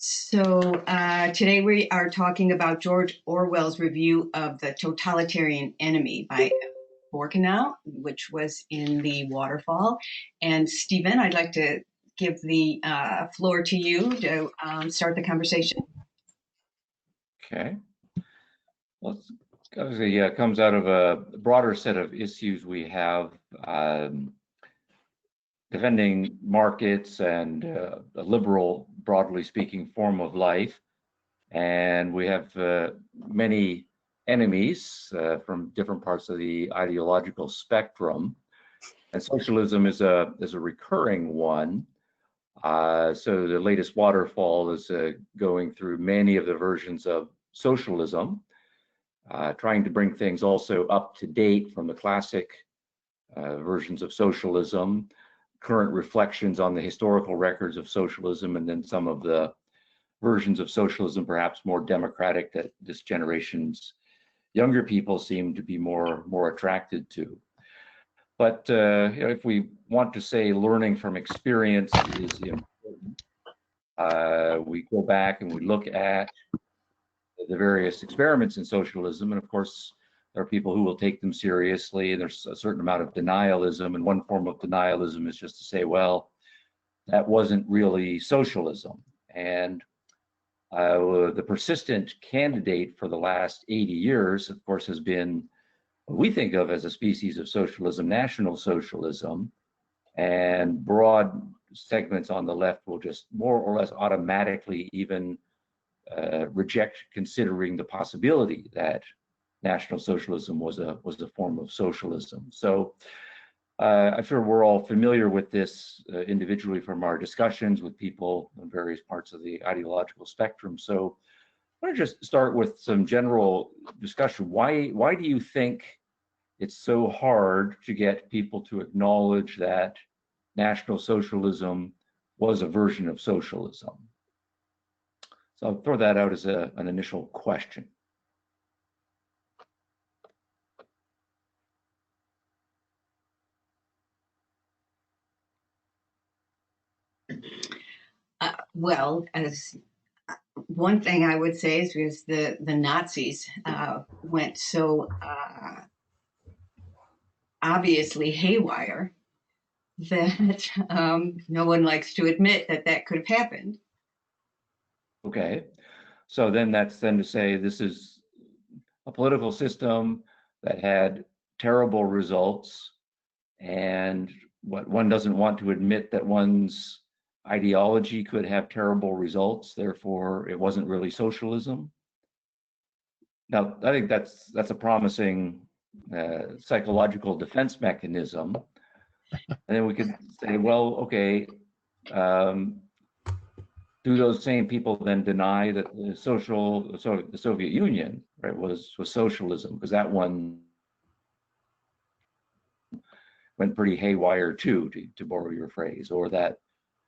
Today we are talking about George Orwell's review of The Totalitarian Enemy by Borkenau, which was in the Waterfall. And Stephen, I'd like to give the floor to you to start the conversation. Okay. Well, obviously, it comes out of a broader set of issues we have. Defending markets and a liberal, broadly speaking, form of life. And we have many enemies from different parts of the ideological spectrum. And socialism is a recurring one. So the latest Waterfall is going through many of the versions of socialism, trying to bring things also up to date from the classic versions of socialism, current reflections on the historical records of socialism, and then some of the versions of socialism, perhaps more democratic, that this generation's younger people seem to be more attracted to. But if we want to say learning from experience is important, we go back and we look at the various experiments in socialism, and of course, there are people who will take them seriously, and there's a certain amount of denialism, and one form of denialism is just to say, well, that wasn't really socialism. And the persistent candidate for the last 80 years, of course, has been what we think of as a species of socialism, National Socialism, and broad segments on the left will just more or less automatically even reject considering the possibility that National Socialism was a form of socialism. So I'm sure we're all familiar with this individually from our discussions with people on various parts of the ideological spectrum. So I want to just start with some general discussion. Why do you think it's so hard to get people to acknowledge that National Socialism was a version of socialism? So I'll throw that out as an initial question. Well, as one thing I would say is because the Nazis went so obviously haywire that no one likes to admit that could have happened. Okay, so then that's then to say this is a political system that had terrible results, and what one doesn't want to admit that one's ideology could have terrible results, therefore it wasn't really socialism. Now, I think that's a promising psychological defense mechanism. And then we could say, well, okay, do those same people then deny that the Soviet Union, right, was socialism? Because that one went pretty haywire too, to borrow your phrase, or that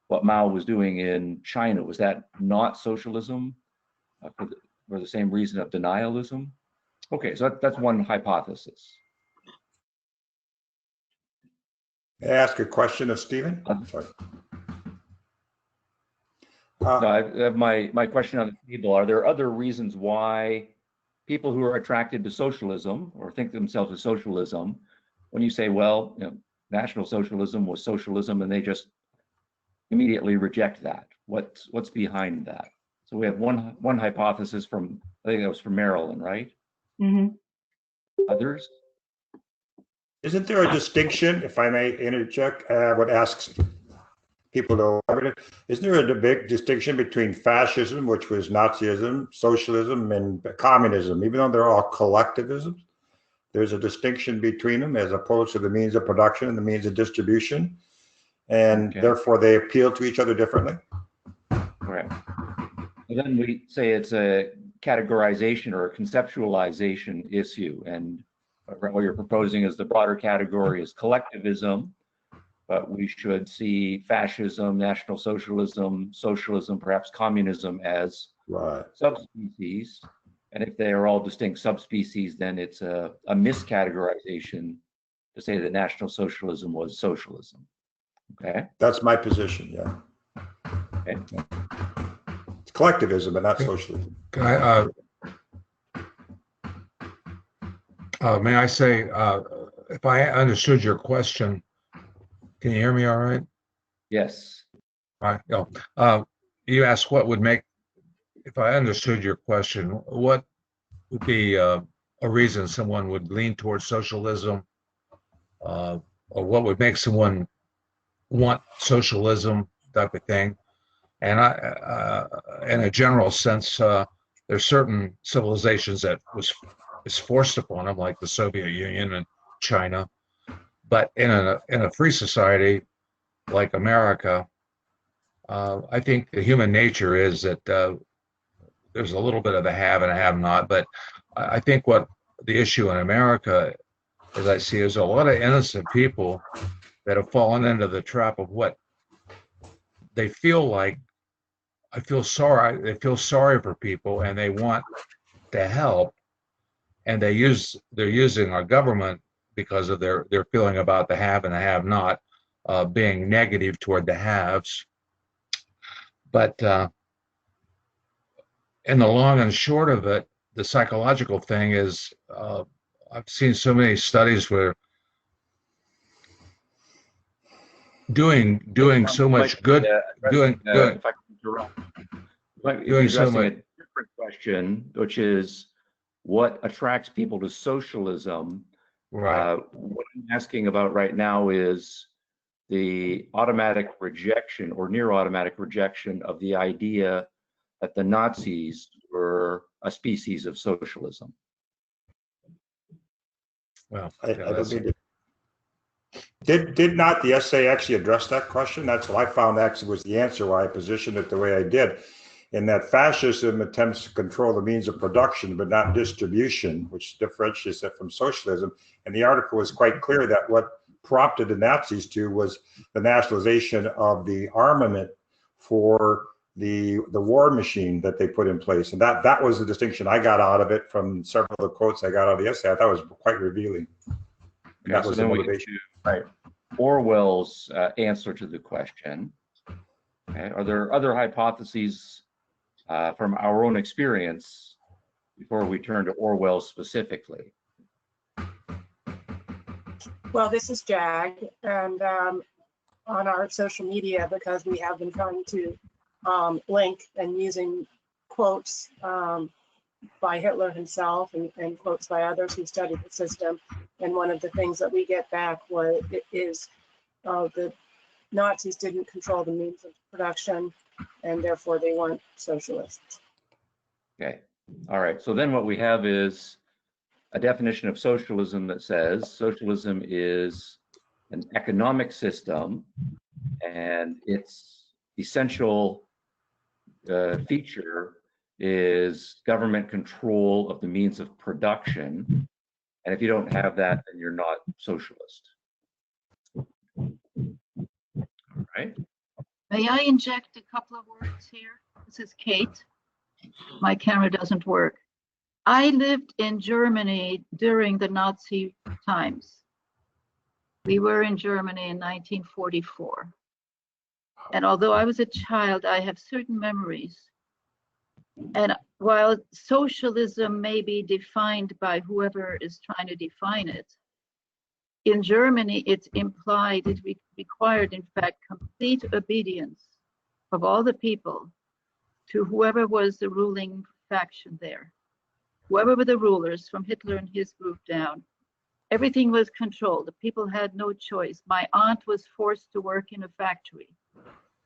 what Mao was doing in China, was that not socialism for the same reason of denialism? Okay, so that's one hypothesis. May I ask a question of Stephen? Sorry. No, I have my question on the table. Are there other reasons why people who are attracted to socialism or think themselves as socialism, when you say, well, National Socialism was socialism, and they just immediately reject that? What's behind that? So we have one hypothesis from, I think that was from Marilyn, right? Mm-hmm. Others? Isn't there a distinction, if I may interject, what asks people to elaborate? Isn't there a big distinction between fascism, which was Nazism, socialism, and communism? Even though they're all collectivisms, there's a distinction between them as opposed to the means of production and the means of distribution. And therefore they appeal to each other differently. Correct. And then we say it's a categorization or a conceptualization issue, and what you're proposing is the broader category is collectivism, but we should see fascism, National Socialism, socialism, perhaps communism as subspecies. And if they are all distinct subspecies, then it's a miscategorization to say that National Socialism was socialism. Okay. That's my position, yeah. Okay. collectivism, but not socialism. May I say, if I understood your question, can you hear me all right? Yes. All right. You asked what would make, if I understood your question, what would be a reason someone would lean towards socialism, or what would make someone want socialism type of thing. And in a general sense, there's certain civilizations that is forced upon them, like the Soviet Union and China. But in a free society like America, I think the human nature is that there's a little bit of a have and a have not. But I think what the issue in America, as I see, is a lot of innocent people that have fallen into the trap of what they feel like. They feel sorry for people, and they want to help, and they're using our government because of their feeling about the have and the have not, being negative toward the haves. But in the long and short of it, the psychological thing is, I've seen so many studies where doing so much good, doing if I can interrupt, doing so addressing much. a different question, which is what attracts people to socialism. Right. What I'm asking about right now is the automatic rejection or near automatic rejection of the idea that the Nazis were a species of socialism. Well, I don't mean to. Did not the essay actually address that question? That's what I found actually was the answer why I positioned it the way I did. In that fascism attempts to control the means of production, but not distribution, which differentiates it from socialism. And the article was quite clear that what prompted the Nazis to was the nationalization of the armament for the war machine that they put in place. And that was the distinction I got out of it from several of the quotes I got out of the essay. I thought it was quite revealing. And that was the motivation. Right. Orwell's answer to the question. Okay. Are there other hypotheses from our own experience before we turn to Orwell specifically? Well, this is Jag, and on our social media, because we have been trying to link and using quotes by Hitler himself and quotes by others who studied the system. And one of the things that we get back is the Nazis didn't control the means of production, and therefore they weren't socialists. Okay. All right. So then what we have is a definition of socialism that says socialism is an economic system, and its essential feature is government control of the means of production. And if you don't have that, then you're not socialist. All right. May I inject a couple of words here? This is Kate. My camera doesn't work. I lived in Germany during the Nazi times. We were in Germany in 1944. And although I was a child, I have certain memories. And while socialism may be defined by whoever is trying to define it, in Germany, it's implied, it required, in fact, complete obedience of all the people to whoever was the ruling faction there. Whoever were the rulers, from Hitler and his group down, everything was controlled. The people had no choice. My aunt was forced to work in a factory.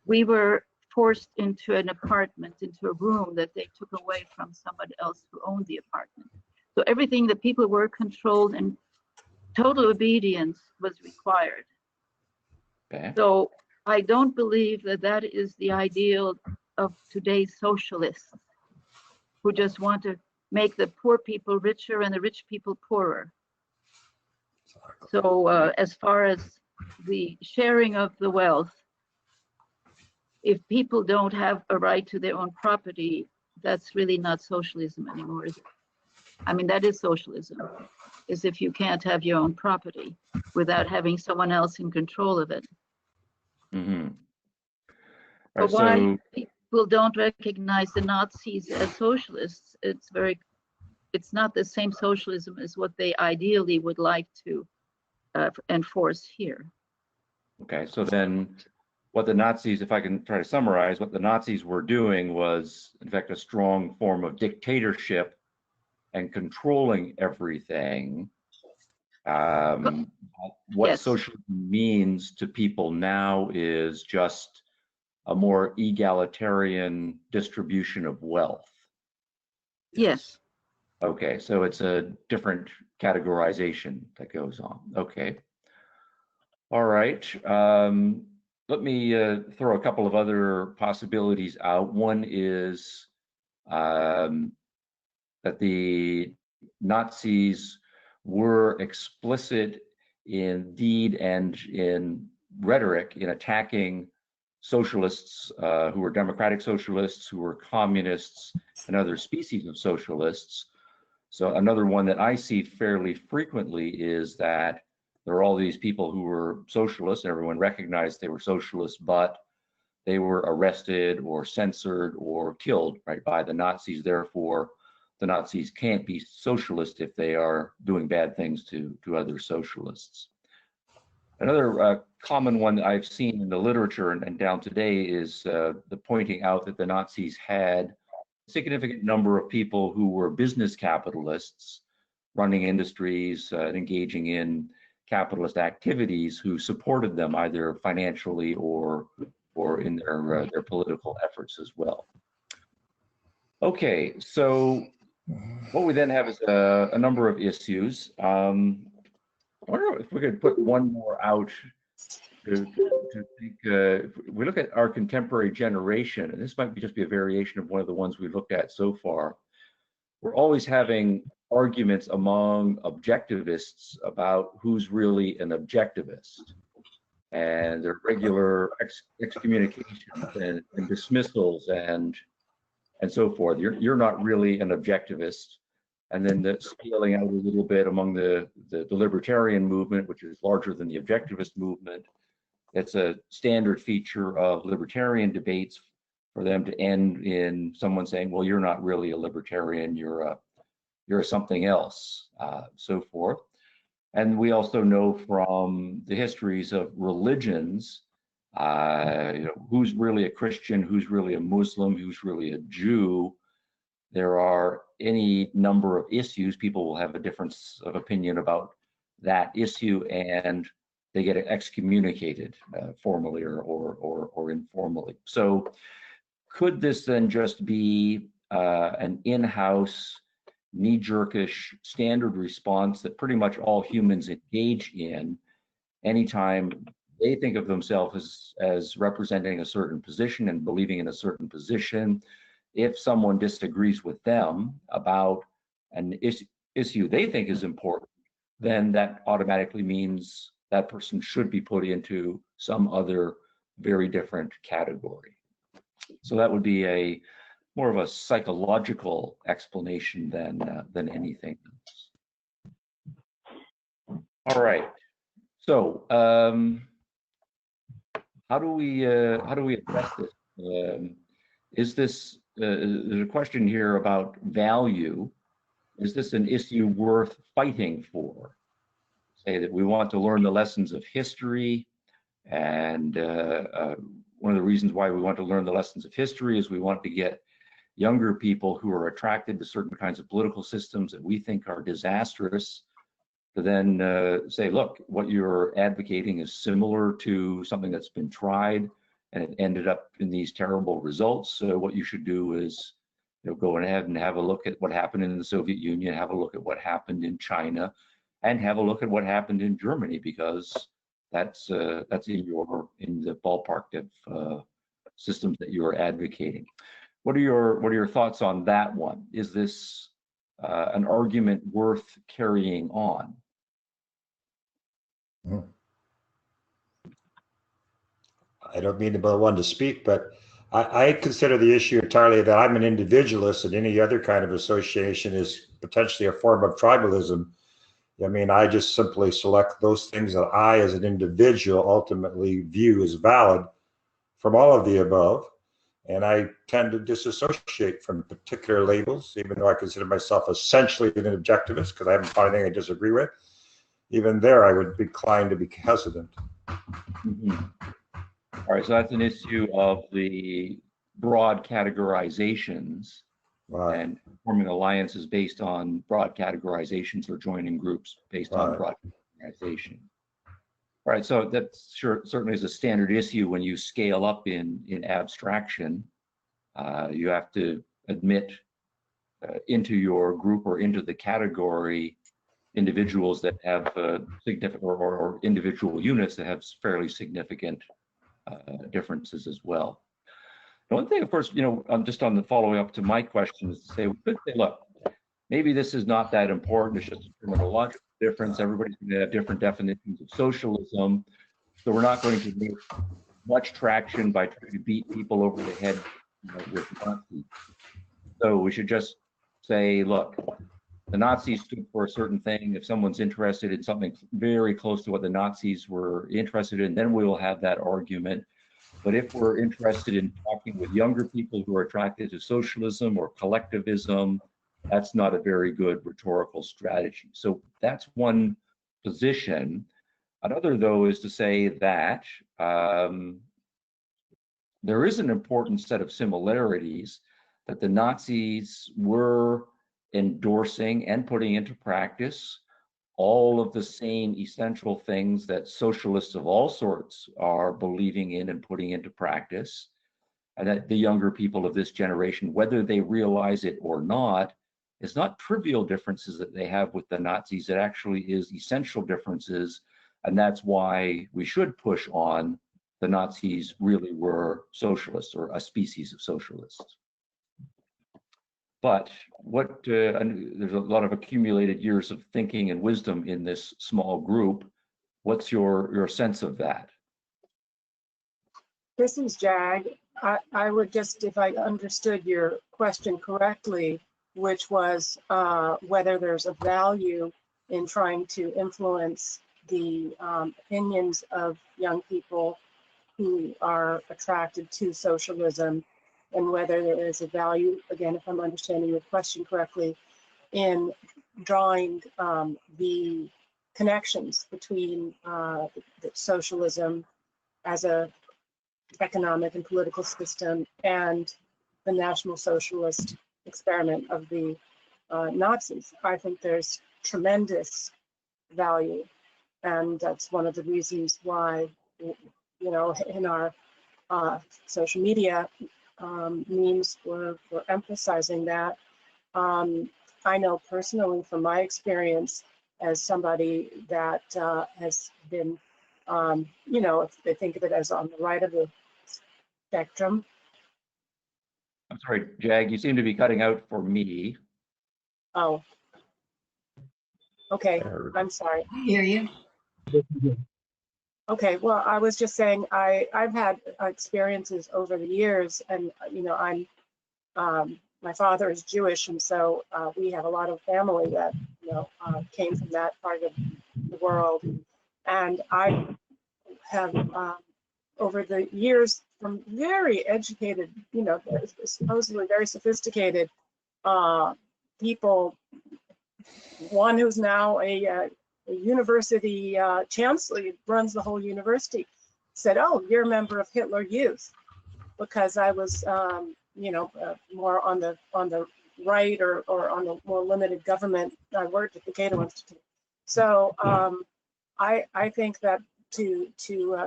We were forced into an apartment, into a room that they took away from somebody else who owned the apartment. So everything, the people were controlled, and total obedience was required. Okay. So I don't believe that that is the ideal of today's socialists, who just want to make the poor people richer and the rich people poorer. So as far as the sharing of the wealth, if people don't have a right to their own property, that's really not socialism anymore, is it? I mean, that is socialism, is if you can't have your own property without having someone else in control of it. Mm-hmm. But why people don't recognize the Nazis as socialists. It's not the same socialism as what they ideally would like to enforce here. Okay, so then what the Nazis, if I can try to summarize, what the Nazis were doing was, in fact, a strong form of dictatorship and controlling everything. What Yes. socialism means to people now is just a more egalitarian distribution of wealth. Yes. Okay, so it's a different categorization that goes on. Okay. All right. Let me throw a couple of other possibilities out. One is that the Nazis were explicit in deed and in rhetoric in attacking socialists who were democratic socialists, who were communists, and other species of socialists. So another one that I see fairly frequently is that there are all these people who were socialists, and everyone recognized they were socialists, but they were arrested or censored or killed, right, by the Nazis. Therefore, the Nazis can't be socialist if they are doing bad things to other socialists. Another common one that I've seen in the literature and down today is the pointing out that the Nazis had a significant number of people who were business capitalists running industries and engaging in capitalist activities who supported them either financially or in their political efforts as well. Okay, so what we then have is a number of issues. I wonder if we could put one more out to think. If we look at our contemporary generation, and this might just be a variation of one of the ones we've looked at so far. We're always having arguments among objectivists about who's really an objectivist, and there are regular excommunications and dismissals and so forth. You're not really an objectivist. And then the scaling out a little bit among the libertarian movement, which is larger than the objectivist movement. It's a standard feature of libertarian debates for them to end in someone saying, well, you're not really a libertarian, you're something else, so forth. And we also know from the histories of religions, who's really a Christian, who's really a Muslim, who's really a Jew. There are any number of issues. People will have a difference of opinion about that issue, and they get excommunicated formally or informally. So could this then just be an in-house knee-jerkish standard response that pretty much all humans engage in anytime they think of themselves as representing a certain position and believing in a certain position? If someone disagrees with them about an issue they think is important, then that automatically means that person should be put into some other very different category. So that would be more of a psychological explanation than anything else. All right. So how do we address this? Is this there's a question here about value. Is this an issue worth fighting for? Say that we want to learn the lessons of history, and one of the reasons why we want to learn the lessons of history is we want to get younger people who are attracted to certain kinds of political systems that we think are disastrous to then say, look, what you're advocating is similar to something that's been tried and it ended up in these terrible results. So what you should do is go ahead and have a look at what happened in the Soviet Union, have a look at what happened in China, and have a look at what happened in Germany, because that's in the ballpark of systems that you are advocating. What are your thoughts on that one? Is this an argument worth carrying on? I don't mean to be the one to speak, but I consider the issue entirely that I'm an individualist, and any other kind of association is potentially a form of tribalism. I mean, I just simply select those things that I, as an individual, ultimately view as valid from all of the above. And I tend to disassociate from particular labels, even though I consider myself essentially an objectivist because I haven't found anything I disagree with. Even there, I would be inclined to be hesitant. Mhm. All right, so that's an issue of the broad categorizations Right. and forming alliances based on broad categorizations or joining groups based on Right. broad categorization. All right, so that certainly is a standard issue when you scale up in abstraction. You have to admit into your group or into the category individuals that have significant or individual units that have fairly significant differences as well. The one thing, of course, just on the following up to my question is to say, we could say, look, maybe this is not that important. It's just a terminological difference. Everybody's going to have different definitions of socialism. So we're not going to make much traction by trying to beat people over the head with Nazis. So we should just say, look, the Nazis stood for a certain thing. If someone's interested in something very close to what the Nazis were interested in, then we will have that argument. But if we're interested in talking with younger people who are attracted to socialism or collectivism, that's not a very good rhetorical strategy. So that's one position. Another, though, is to say that there is an important set of similarities that the Nazis were endorsing and putting into practice all of the same essential things that socialists of all sorts are believing in and putting into practice, and that the younger people of this generation, whether they realize it or not, it's not trivial differences that they have with the Nazis. It actually is essential differences, and that's why we should push on the Nazis really were socialists or a species of socialists. But there's a lot of accumulated years of thinking and wisdom in this small group. What's your sense of that? This is Jag. I would just, if I understood your question correctly, which was whether there's a value in trying to influence the opinions of young people who are attracted to socialism, and whether there is a value, again, if I'm understanding your question correctly, in drawing the connections between the socialism as a economic and political system and the National Socialist experiment of the Nazis. I think there's tremendous value, and that's one of the reasons why, in our social media memes, we're emphasizing that. I know personally from my experience as somebody that has been, if they think of it as on the right of the spectrum. I'm sorry, Jag, you seem to be cutting out for me. Oh, okay, I'm sorry. I hear you. Okay, well, I was just saying I've had experiences over the years, and my father is Jewish, and so we have a lot of family that came from that part of the world, and I have over the years from very educated, supposedly very sophisticated people, one who's now a university chancellor, runs the whole university, said, "Oh, you're a member of Hitler Youth," because I was, more on the right or on the more limited government. I worked at the Cato Institute, so I think that to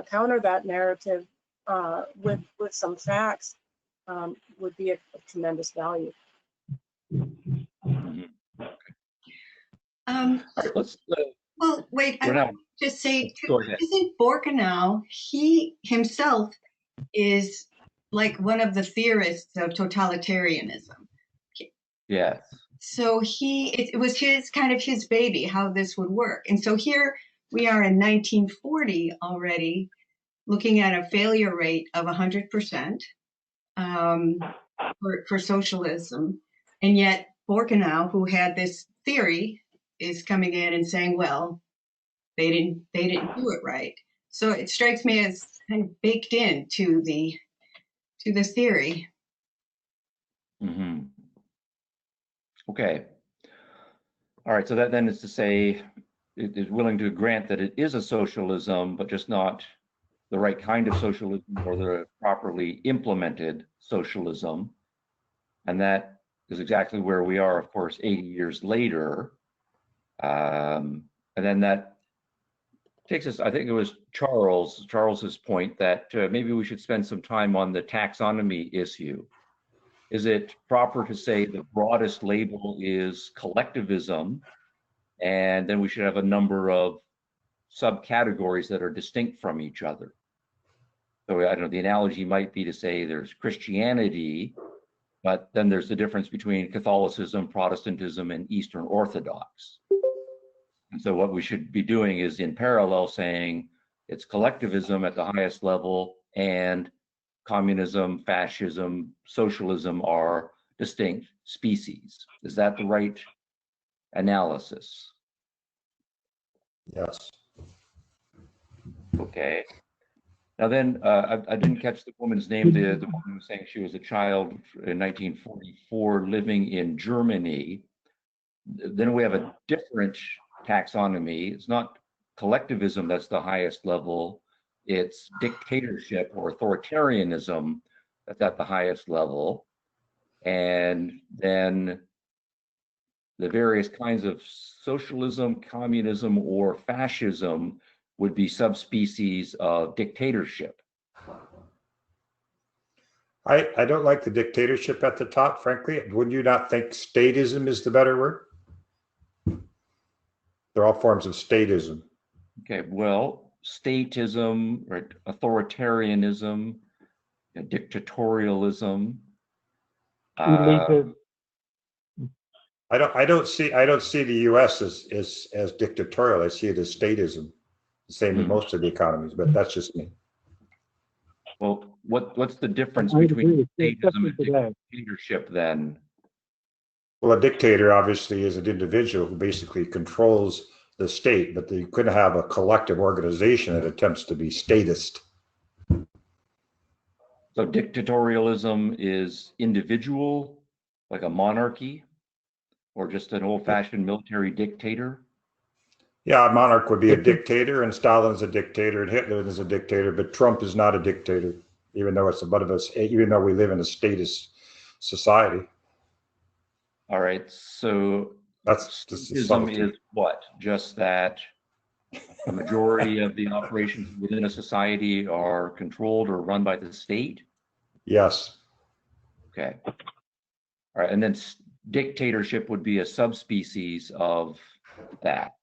counter that narrative with some facts would be of tremendous value. All right, let's. Well, wait, I want to just say, too, isn't Borkenau, he himself is like one of the theorists of totalitarianism. Yes. So it was his baby, how this would work. And so here we are in 1940 already, looking at a failure rate of 100% for socialism. And yet Borkenau, who had this theory, is coming in and saying, well, they didn't do it right. So it strikes me as kind of baked in to the theory. Okay. All right. So that then is to say it is willing to grant that it is a socialism, but just not the right kind of socialism or the properly implemented socialism. And that is exactly where we are, of course, 80 years later. And then that takes us, I think it was Charles's point that maybe we should spend some time on the taxonomy issue. Is it proper to say the broadest label is collectivism, and then we should have a number of subcategories that are distinct from each other? So I don't know, the analogy might be to say there's Christianity, but then there's the difference between Catholicism, Protestantism, and Eastern Orthodox. And so what we should be doing is in parallel saying it's collectivism at the highest level, and communism, fascism, socialism are distinct species. Is that the right analysis? Yes. Okay. Now then, I didn't catch the woman's name, the woman who was saying she was a child in 1944 living in Germany. Then we have a different taxonomy. It's not collectivism that's the highest level. It's dictatorship or authoritarianism that's at the highest level. And then the various kinds of socialism, communism, or fascism would be subspecies of dictatorship. I don't like the dictatorship at the top, frankly. Would you not think statism is the better word? They're all forms of statism. Okay, well, statism, right, authoritarianism, dictatorialism. Elitism. I don't see the U.S. as dictatorial. I see it as statism, the same in most of the economies. But that's just me. Well, what's the difference I between agree, statism and especially today. dictatorship then? Well, a dictator obviously is an individual who basically controls the state, but you couldn't have a collective organization that attempts to be statist. So dictatorialism is individual, like a monarchy, or just an old-fashioned military dictator? Yeah, a monarch would be a dictator, and Stalin's a dictator, and Hitler is a dictator, but Trump is not a dictator, even though it's above us, even though we live in a statist society. All right, so That's the statism subtlety. is what? Just that a majority of the operations within a society are controlled or run by the state? Yes. Okay. All right, and then dictatorship would be a subspecies of that.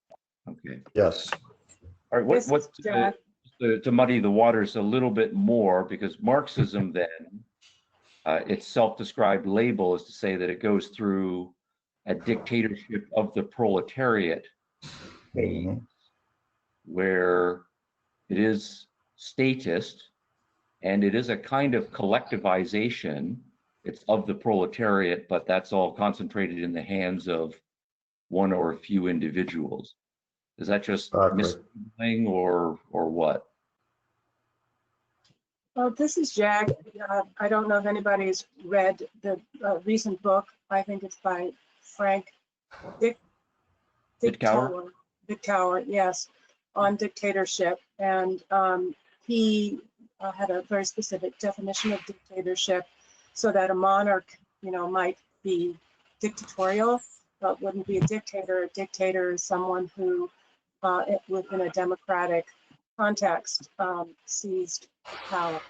Okay. Yes. All right, what's to muddy the waters a little bit more, because Marxism then, its self-described label is to say that it goes through a dictatorship of the proletariat phase, where it is statist and it is a kind of collectivization. It's of the proletariat, but that's all concentrated in the hands of one or a few individuals. Is that just misleading or what? Well, this is Jag. I don't know if anybody's read the recent book. I think it's by Frank Dickauer? Dickauer, yes, on dictatorship. And he had a very specific definition of dictatorship, so that a monarch, might be dictatorial, but wouldn't be a dictator. A dictator is someone who, within a democratic context, seized power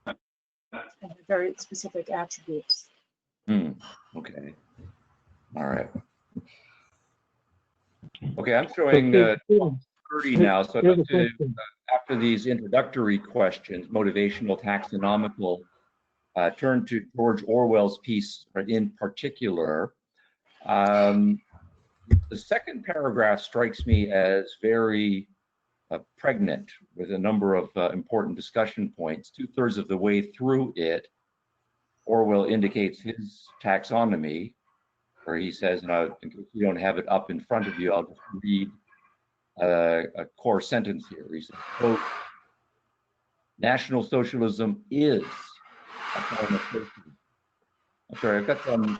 and very specific attributes. Okay. All right. Okay, I'm showing 30 now, so I'd like to, after these introductory questions, motivational, taxonomical, turn to George Orwell's piece in particular. The second paragraph strikes me as very pregnant with a number of important discussion points. 2/3 of the way through it, Orwell indicates his taxonomy, where he says, and in case you don't have it up in front of you, I'll just read a core sentence here. He says, quote, "National Socialism is a form of socialism." I'm sorry, I've got some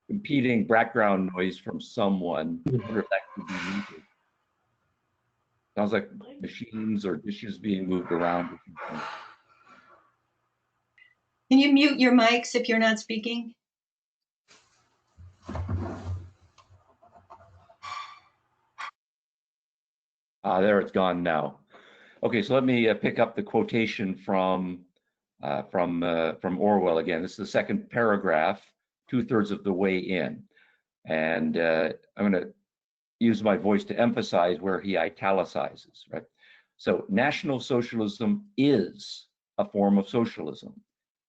competing background noise from someone. I wonder if that could be muted. Sounds like machines or dishes being moved around. Can you mute your mics if you're not speaking? There, it's gone now. Okay, so let me pick up the quotation from Orwell again. This is the second paragraph, 2/3 of the way in, and I'm going to use my voice to emphasize where he italicizes. Right. So, National Socialism is a form of socialism,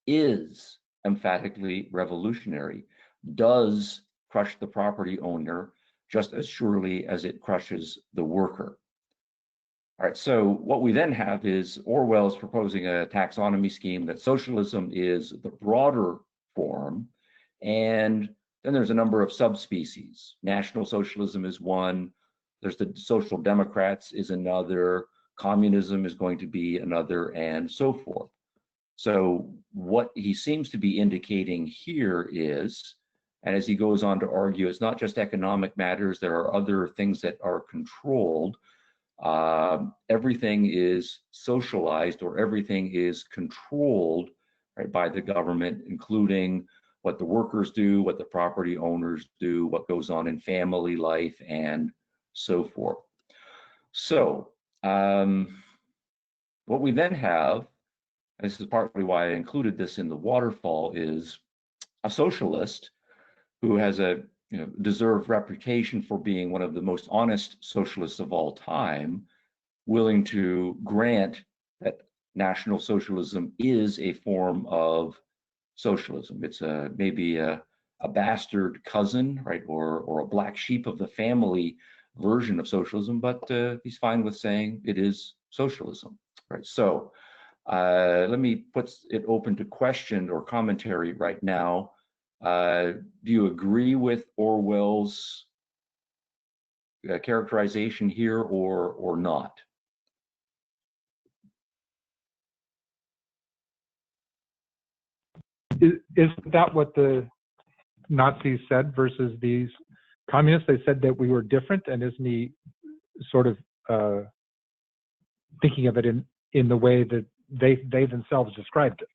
is emphatically revolutionary, does crush the property owner just as surely as it crushes the worker. All right, so what we then have is Orwell's proposing a taxonomy scheme that socialism is the broader form, and then there's a number of subspecies. National Socialism is one, there's the Social Democrats is another, communism is going to be another, and so forth. So what he seems to be indicating here is, and as he goes on to argue, it's not just economic matters, there are other things that are controlled. Everything is socialized or everything is controlled, right, by the government, including what the workers do, what the property owners do, what goes on in family life, and so forth. So what we then have, and this is partly why I included this in the waterfall, is a socialist who has a deserved reputation for being one of the most honest socialists of all time, willing to grant that National Socialism is a form of socialism. It's maybe a bastard cousin, right, or a black sheep of the family version of socialism, but he's fine with saying it is socialism, right? So let me put it open to question or commentary right now. Do you agree with Orwell's characterization here or not? Isn't that what the Nazis said versus these communists? They said that we were different, and isn't he sort of thinking of it in the way that they themselves described it?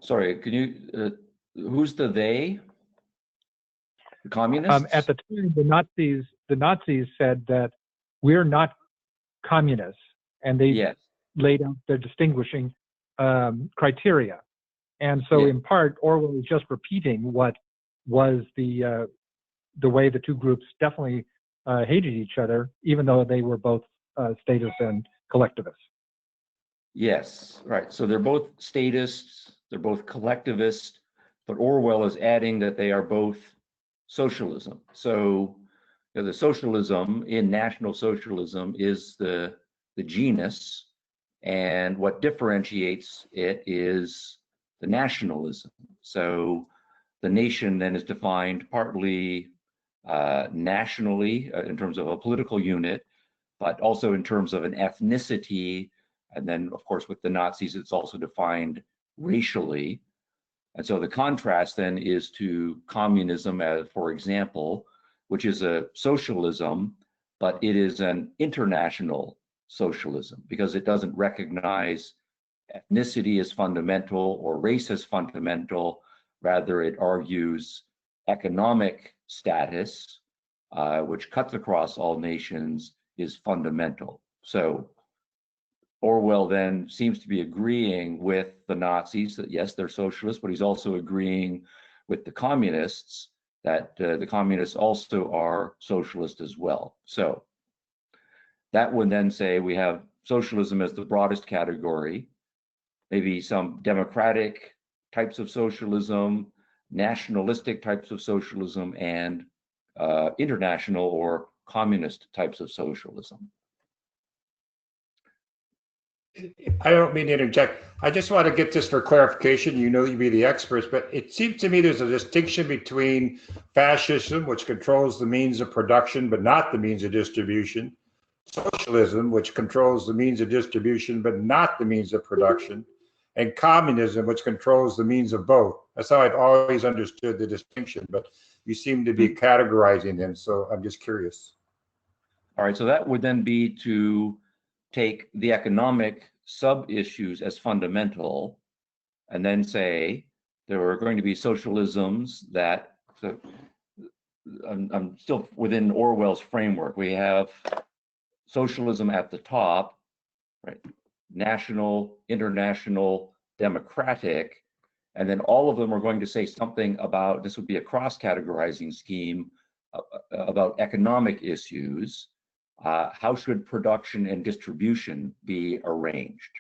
Sorry, can you? Who's the they? The communists? At the time, the Nazis said that we're not communists, and they laid out their distinguishing criteria. And so, in part, Orwell is just repeating what was the way the two groups definitely hated each other, even though they were both statists and collectivists. Yes, right. So they're both statists, they're both collectivists, but Orwell is adding that they are both socialism. So the socialism in National Socialism is the genus, and what differentiates it is the nationalism. So the nation then is defined partly nationally in terms of a political unit, but also in terms of an ethnicity. And then, of course, with the Nazis, it's also defined racially. And so the contrast then is to communism, as, for example, which is a socialism, but it is an international socialism because it doesn't recognize ethnicity as fundamental or race as fundamental. Rather, it argues economic status, which cuts across all nations, is fundamental. So Orwell then seems to be agreeing with the Nazis that yes, they're socialists, but he's also agreeing with the communists that the communists also are socialist as well. So that would then say we have socialism as the broadest category, maybe some democratic types of socialism, nationalistic types of socialism, and international or communist types of socialism. I don't mean to interject. I just want to get this for clarification. You know, you'd be the experts, but it seems to me there's a distinction between fascism, which controls the means of production, but not the means of distribution, socialism, which controls the means of distribution, but not the means of production, and communism, which controls the means of both. That's how I've always understood the distinction, but you seem to be categorizing them, so I'm just curious. All right, so that would then be to take the economic sub-issues as fundamental and then say there are going to be socialisms that, so I'm still within Orwell's framework. We have socialism at the top, right? National, international, democratic, and then all of them are going to say something about, this would be a cross-categorizing scheme about economic issues. How should production and distribution be arranged?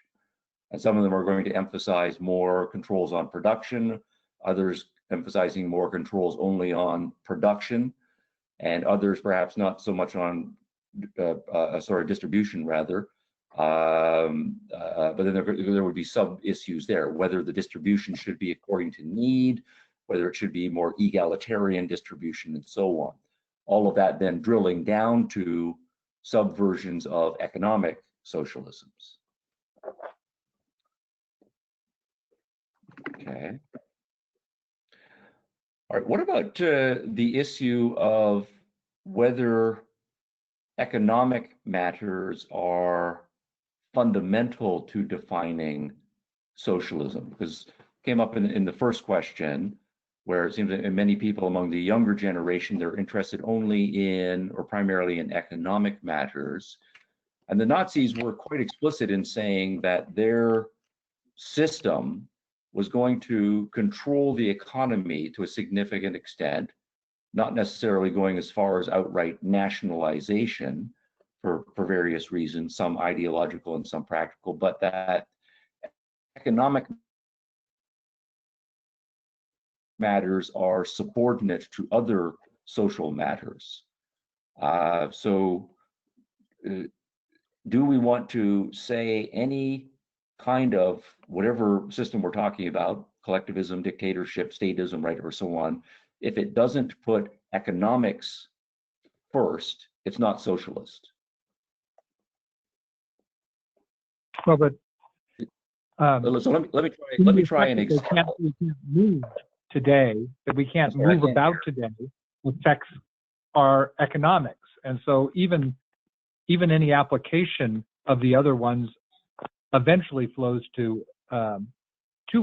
And some of them are going to emphasize more controls on production, others emphasizing more controls only on production, and others perhaps not so much on distribution rather. But then there would be sub-issues there, whether the distribution should be according to need, whether it should be more egalitarian distribution, and so on. All of that then drilling down to subversions of economic socialisms. Okay. All right, what about the issue of whether economic matters are fundamental to defining socialism? Because it came up in the first question, where it seems that many people among the younger generation, they're interested only in or primarily in economic matters. And the Nazis were quite explicit in saying that their system was going to control the economy to a significant extent, not necessarily going as far as outright nationalization for various reasons, some ideological and some practical, but that economic matters are subordinate to other social matters. Do we want to say any kind of whatever system we're talking about, collectivism, dictatorship, statism, right, or so on, if it doesn't put economics first, it's not socialist? Well, but so let me try an example. We can't move today, that we can't move about today affects our economics, and so even any application of the other ones eventually flows to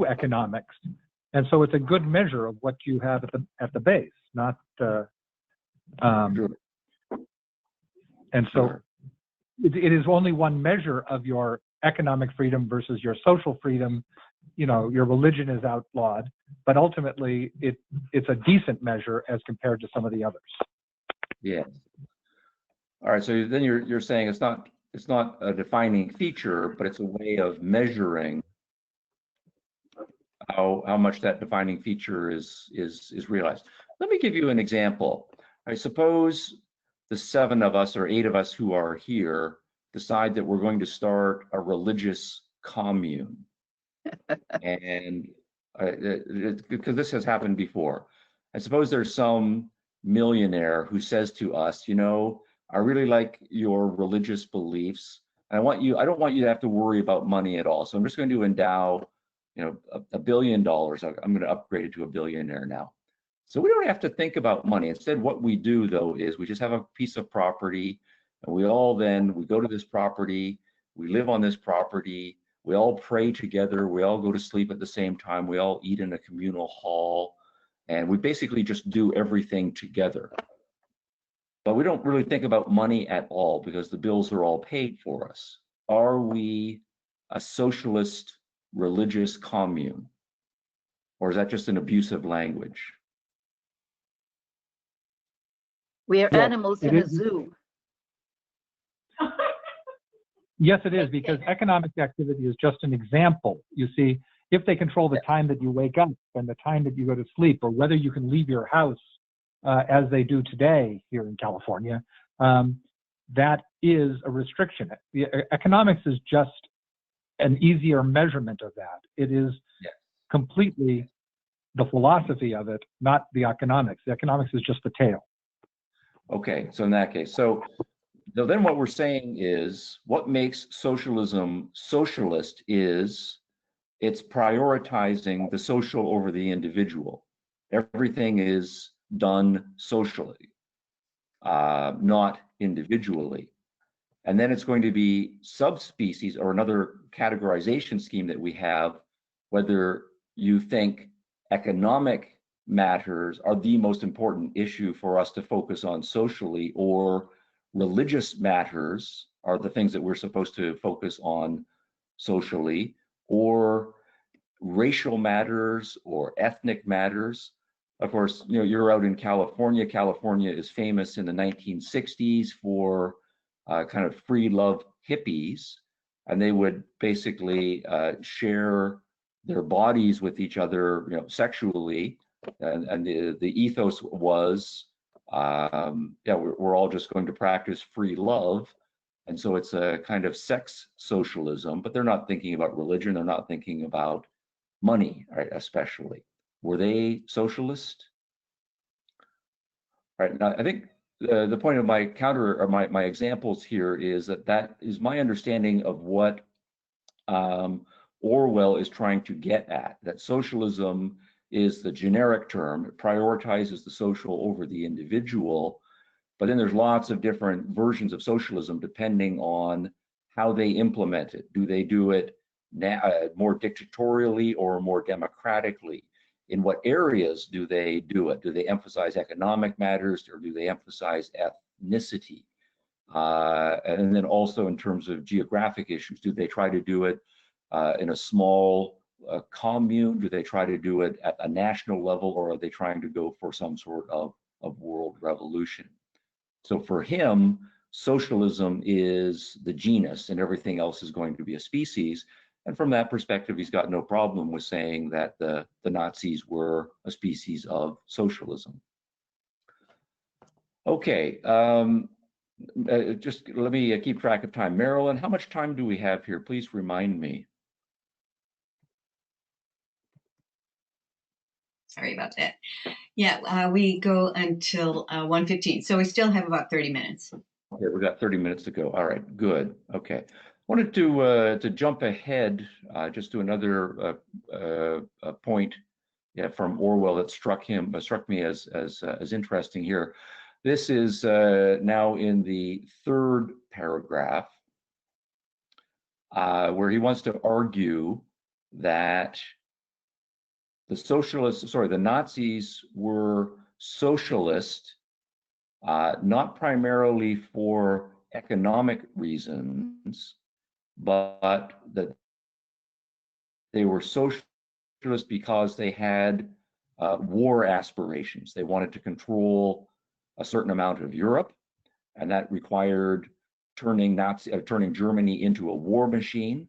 economics, and so it's a good measure of what you have at the base, not and so it is only one measure of your economic freedom versus your social freedom. You know, your religion is outlawed, but ultimately it's a decent measure as compared to some of the others. Yes. All right. So then you're saying it's not a defining feature, but it's a way of measuring how much that defining feature is realized. Let me give you an example. I suppose the 7 of us or 8 of us who are here decide that we're going to start a religious commune. And because this has happened before, I suppose there's some millionaire who says to us, you know, I really like your religious beliefs. I don't want you to have to worry about money at all. So I'm just going to endow, you know, $1 billion. I'm going to upgrade it to a billionaire now. So we don't have to think about money. Instead, what we do though is we just have a piece of property, and we go to this property, we live on this property, we all pray together, we all go to sleep at the same time, we all eat in a communal hall, and we basically just do everything together. But we don't really think about money at all because the bills are all paid for us. Are we a socialist religious commune? Or is that just an abusive language? We are Well, animals in a zoo. Yes, it is, because economic activity is just an example. You see, if they control the time that you wake up and the time that you go to sleep, or whether you can leave your house as they do today here in California, that is a restriction. The economics is just an easier measurement of that. It is completely the philosophy of it, not the economics. The economics is just the tail. Okay, so in that case, so then what we're saying is what makes socialism socialist is it's prioritizing the social over the individual. Everything is done socially, not individually. And then it's going to be subspecies, or another categorization scheme that we have, whether you think economic matters are the most important issue for us to focus on socially, or religious matters are the things that we're supposed to focus on socially, or racial matters or ethnic matters. Of course, you know, you're out in California. California is famous in the 1960s for kind of free love hippies, and they would basically share their bodies with each other, you know, sexually, and the ethos was, yeah, we're all just going to practice free love. And so it's a kind of sex socialism, but they're not thinking about religion. They're not thinking about money, right, especially. Were they socialist? Right. Now, I think the point of my counter, or my examples here, is that is my understanding of what Orwell is trying to get at, that socialism is the generic term. It prioritizes the social over the individual, but then there's lots of different versions of socialism depending on how they implement it. Do they do it more dictatorially or more democratically? In what areas do they do it? Do they emphasize economic matters, or do they emphasize ethnicity? And then also in terms of geographic issues, do they try to do it in a small commune? Do they try to do it at a national level, or are they trying to go for some sort of world revolution? So for him, socialism is the genus and everything else is going to be a species. And from that perspective, he's got no problem with saying that the Nazis were a species of socialism. Okay, just let me keep track of time. Marilyn, how much time do we have here? Please remind me. Sorry about that. Yeah, we go until 1:15, so we still have about 30 minutes. Okay, we've got 30 minutes to go. All right, good. Okay, wanted to jump ahead just to another point, yeah, from Orwell that struck me as interesting here. This is now in the third paragraph, where he wants to argue that the Nazis were socialist, not primarily for economic reasons, but that they were socialist because they had war aspirations. They wanted to control a certain amount of Europe, and that required turning Germany into a war machine,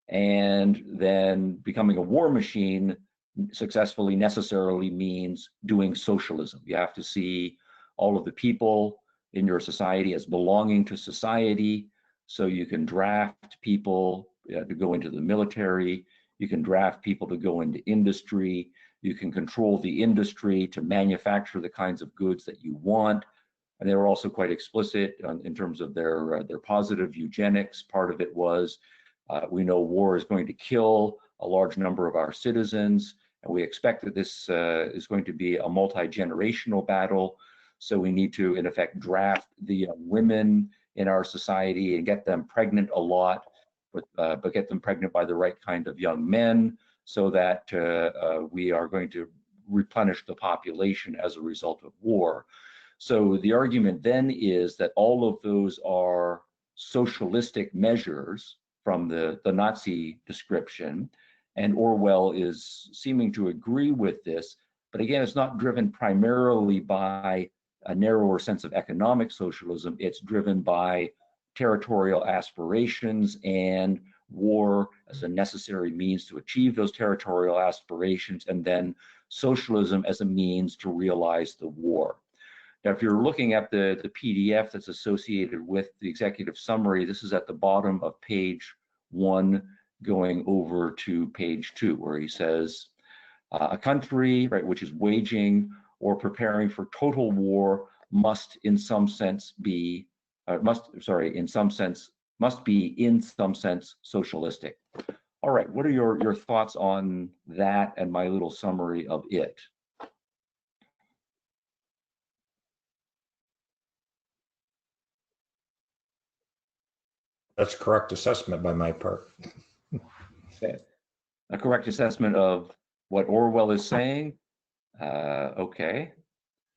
and then becoming a war machine successfully necessarily means doing socialism. You have to see all of the people in your society as belonging to society, so you can draft people to go into the military, you can draft people to go into industry, you can control the industry to manufacture the kinds of goods that you want. And they were also quite explicit in terms of their positive eugenics. Part of it was, we know war is going to kill a large number of our citizens, and we expect that this is going to be a multi-generational battle. So we need to, in effect, draft the women in our society and get them pregnant a lot, but get them pregnant by the right kind of young men, so that we are going to replenish the population as a result of war. So the argument then is that all of those are socialistic measures from the Nazi description, and Orwell is seeming to agree with this. But again, it's not driven primarily by a narrower sense of economic socialism. It's driven by territorial aspirations and war as a necessary means to achieve those territorial aspirations, and then socialism as a means to realize the war. Now, if you're looking at the PDF that's associated with the executive summary, this is at the bottom of page 1, going over to page 2, where he says, a country, right, which is waging or preparing for total war must in some sense be, must be in some sense socialistic. All right, what are your thoughts on that and my little summary of it? That's correct assessment by my part. Okay. A correct assessment of what Orwell is saying? Okay.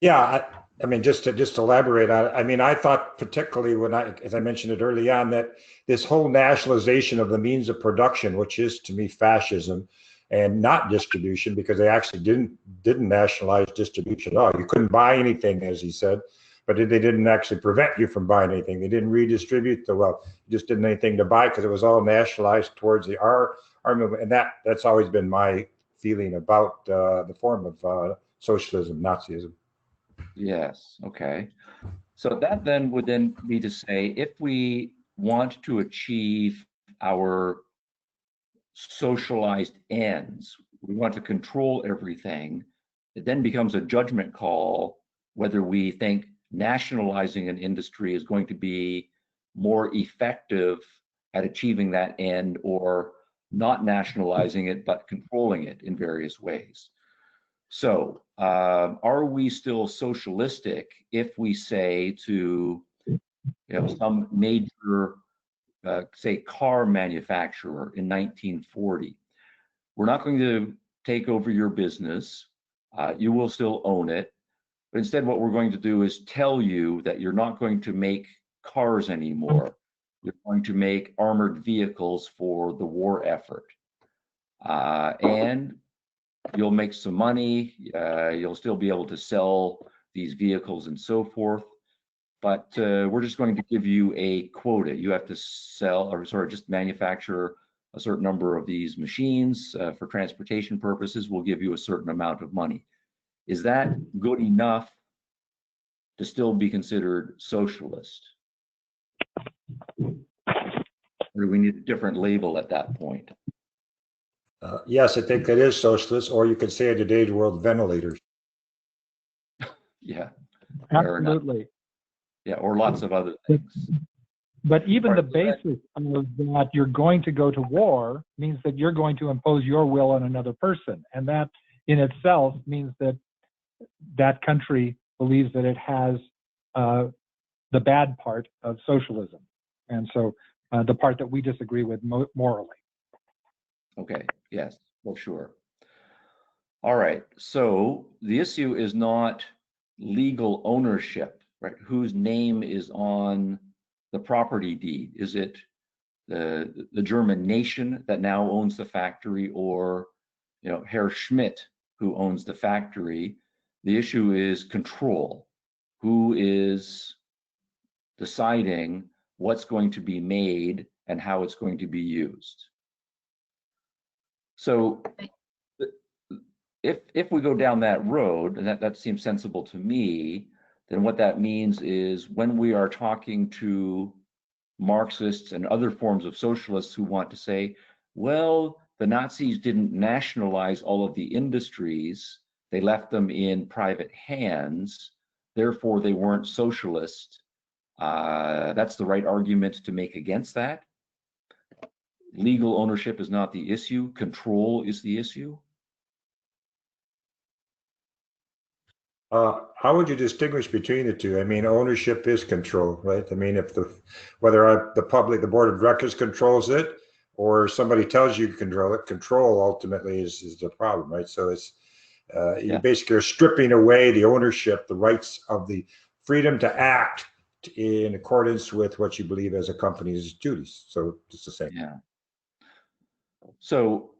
Yeah, I mean, just to elaborate on it, I mean, I thought particularly when as I mentioned it early on, that this whole nationalization of the means of production, which is to me fascism, and not distribution, because they actually didn't nationalize distribution at all. You couldn't buy anything, as he said, but they didn't actually prevent you from buying anything. They didn't redistribute the wealth. You just didn't anything to buy because it was all nationalized towards the our movement, and that's always been my feeling about the form of socialism, Nazism. Yes, okay. So that then would then be to say, if we want to achieve our socialized ends, we want to control everything, it then becomes a judgment call whether we think nationalizing an industry is going to be more effective at achieving that end, or not nationalizing it but controlling it in various ways. So are we still socialistic if we say to some major say car manufacturer in 1940, we're not going to take over your business, you will still own it, but instead what we're going to do is tell you that you're not going to make cars anymore, you're going to make armored vehicles for the war effort, and you'll make some money, you'll still be able to sell these vehicles and so forth, but we're just going to give you a quota. You have to sell, or sorry, just manufacture a certain number of these machines for transportation purposes. We'll give you a certain amount of money. Is that good enough to still be considered socialist? Or do we need a different label at that point? Yes, I think it is socialist, or you could say in today's world, ventilators. Yeah. Absolutely. Yeah, or lots of other things. But even the basis of that you're going to go to war means that you're going to impose your will on another person. And that in itself means that that country believes that it has the bad part of socialism. And so the part that we disagree with morally. Okay, yes, well, sure. All right, so the issue is not legal ownership, right? Whose name is on the property deed? Is it the German nation that now owns the factory, or Herr Schmidt who owns the factory? The issue is control. Who is deciding what's going to be made and how it's going to be used? So if we go down that road, and that seems sensible to me, then what that means is when we are talking to Marxists and other forms of socialists who want to say, well, the Nazis didn't nationalize all of the industries, they left them in private hands, therefore they weren't socialist. That's the right argument to make against that. Legal ownership is not the issue, control is the issue. How would you distinguish between the two? I mean, ownership is control, right? I mean, if whether the board of directors controls it, or somebody tells you to control it, control ultimately is the problem, right? So it's you basically are stripping away the ownership, the rights of the freedom to act in accordance with what you believe as a company's duties. So it's the same. Yeah. So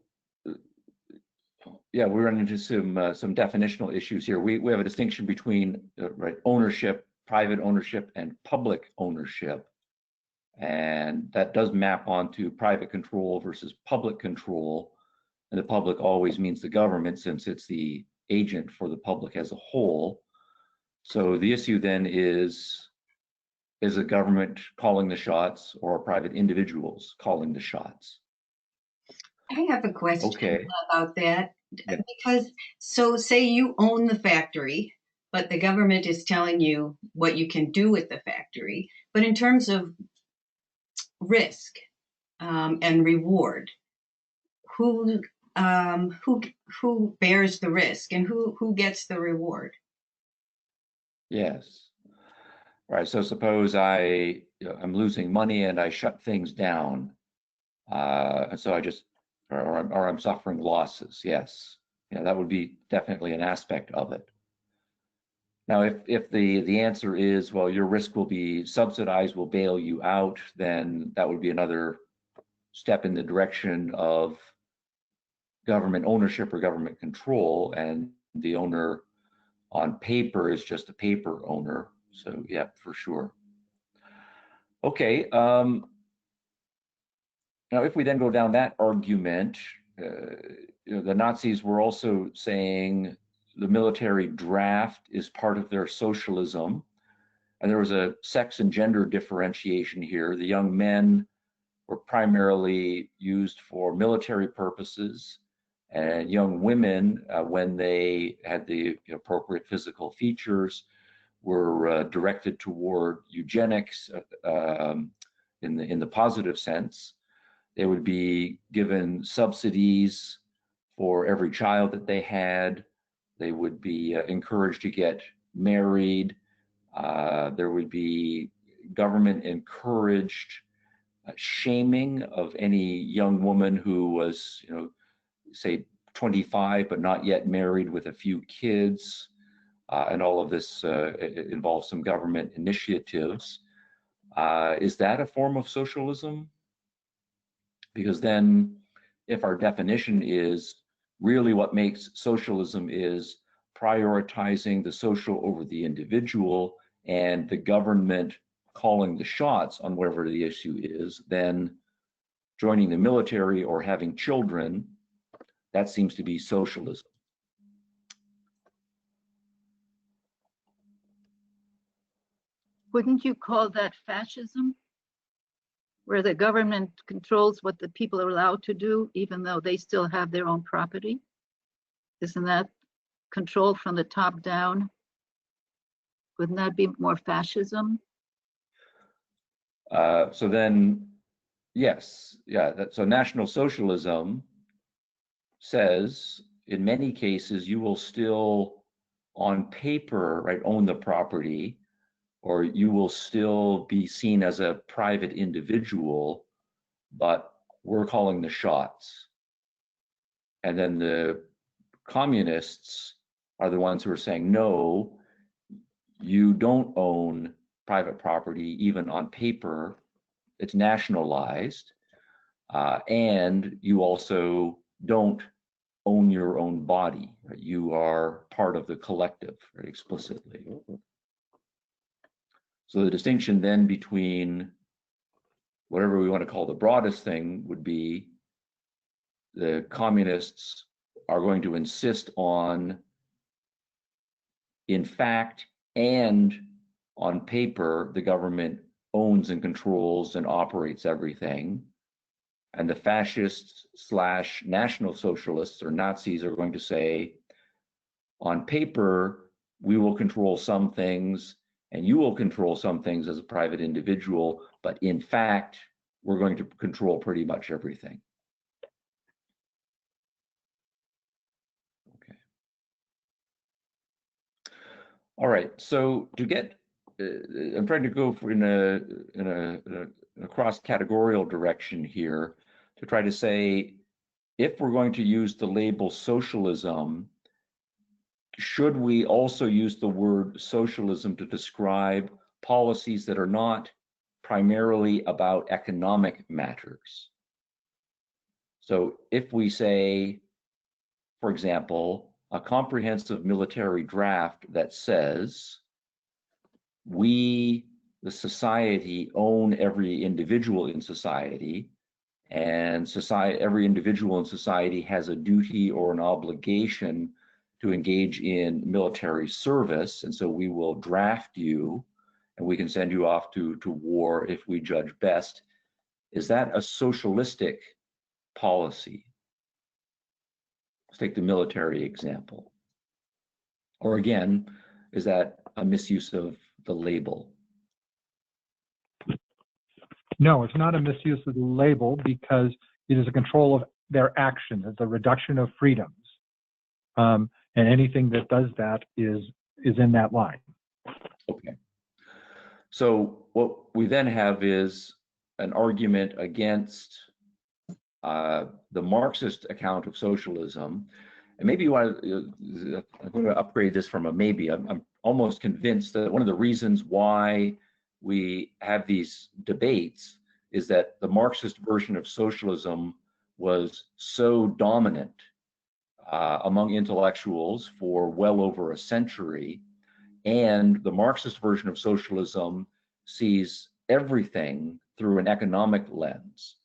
yeah, we run into some definitional issues here. We have a distinction between right, ownership, private ownership, and public ownership, and that does map onto private control versus public control. And the public always means the government, since it's the agent for the public as a whole. So the issue then is the government calling the shots, or private individuals calling the shots? I have a question Okay. about that. Yeah. Because, so say you own the factory, but the government is telling you what you can do with the factory. But in terms of risk and reward, who who bears the risk and who gets the reward? Yes. Right. So suppose I'm losing money and I shut things down, and so I just or I'm suffering losses. Yes. Yeah, that would be definitely an aspect of it. Now, if the answer is, well, your risk will be subsidized, we'll bail you out, then that would be another step in the direction of government ownership or government control, and the owner on paper is just a paper owner. So yeah, for sure. Okay. Now, if we then go down that argument, the Nazis were also saying the military draft is part of their socialism. And there was a sex and gender differentiation here. The young men were primarily used for military purposes, and young women, when they had the appropriate physical features, were directed toward eugenics in the positive sense. They would be given subsidies for every child that they had. They would be encouraged to get married. There would be government encouraged shaming of any young woman who was, say 25 but not yet married with a few kids, and all of this involves some government initiatives. Is that a form of socialism? Because then, if our definition is really what makes socialism is prioritizing the social over the individual and the government calling the shots on whatever the issue is, then joining the military or having children, that seems to be socialism. Wouldn't you call that fascism? Where the government controls what the people are allowed to do, even though they still have their own property? Isn't that control from the top down? Wouldn't that be more fascism? So then, yes, yeah. So National Socialism says, in many cases, you will still, on paper, right, own the property, or you will still be seen as a private individual, but we're calling the shots. And then the communists are the ones who are saying, no, you don't own private property, even on paper. It's nationalized. And you also don't own your own body. Right? You are part of the collective, right, explicitly. So the distinction then between whatever we want to call the broadest thing would be the communists are going to insist on, in fact and on paper, the government owns and controls and operates everything. And the fascists / National Socialists or Nazis are going to say, on paper, we will control some things and you will control some things as a private individual, but in fact, we're going to control pretty much everything. Okay. All right, so to get, I'm trying to go in a cross-categorical direction here to try to say, if we're going to use the label socialism, should we also use the word socialism to describe policies that are not primarily about economic matters? So if we say, for example, a comprehensive military draft that says, we, the society, own every individual in society, and every individual in society has a duty or an obligation to engage in military service, and so we will draft you and we can send you off to war if we judge best. Is that a socialistic policy? Let's take the military example. Or again, is that a misuse of the label? No, it's not a misuse of the label because it is a control of their actions. It's a reduction of freedoms. And anything that does that is in that line. Okay. So what we then have is an argument against the Marxist account of socialism. And maybe you want to, I'm going to upgrade this from a maybe. I'm almost convinced that one of the reasons why we have these debates is that the Marxist version of socialism was so dominant among intellectuals for well over a century, and the Marxist version of socialism sees everything through an economic lens.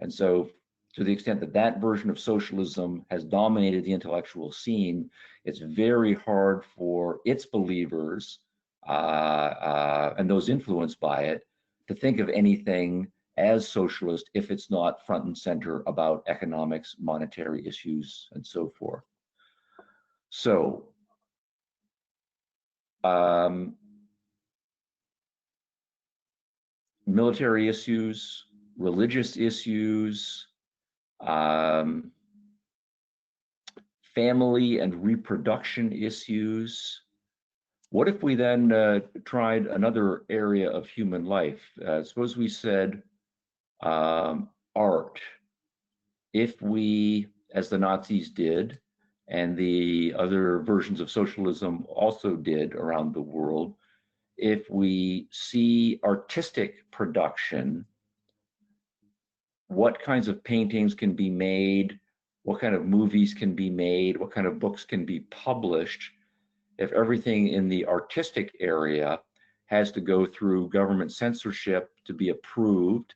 And so to the extent that that version of socialism has dominated the intellectual scene, it's very hard for its believers and those influenced by it to think of anything as socialist if it's not front and center about economics, monetary issues, and so forth. So, military issues, religious issues, family and reproduction issues. What if we then tried another area of human life? Suppose we said art. If we, as the Nazis did, and the other versions of socialism also did around the world, if we see artistic production, what kinds of paintings can be made, what kind of movies can be made, what kind of books can be published, if everything in the artistic area has to go through government censorship to be approved,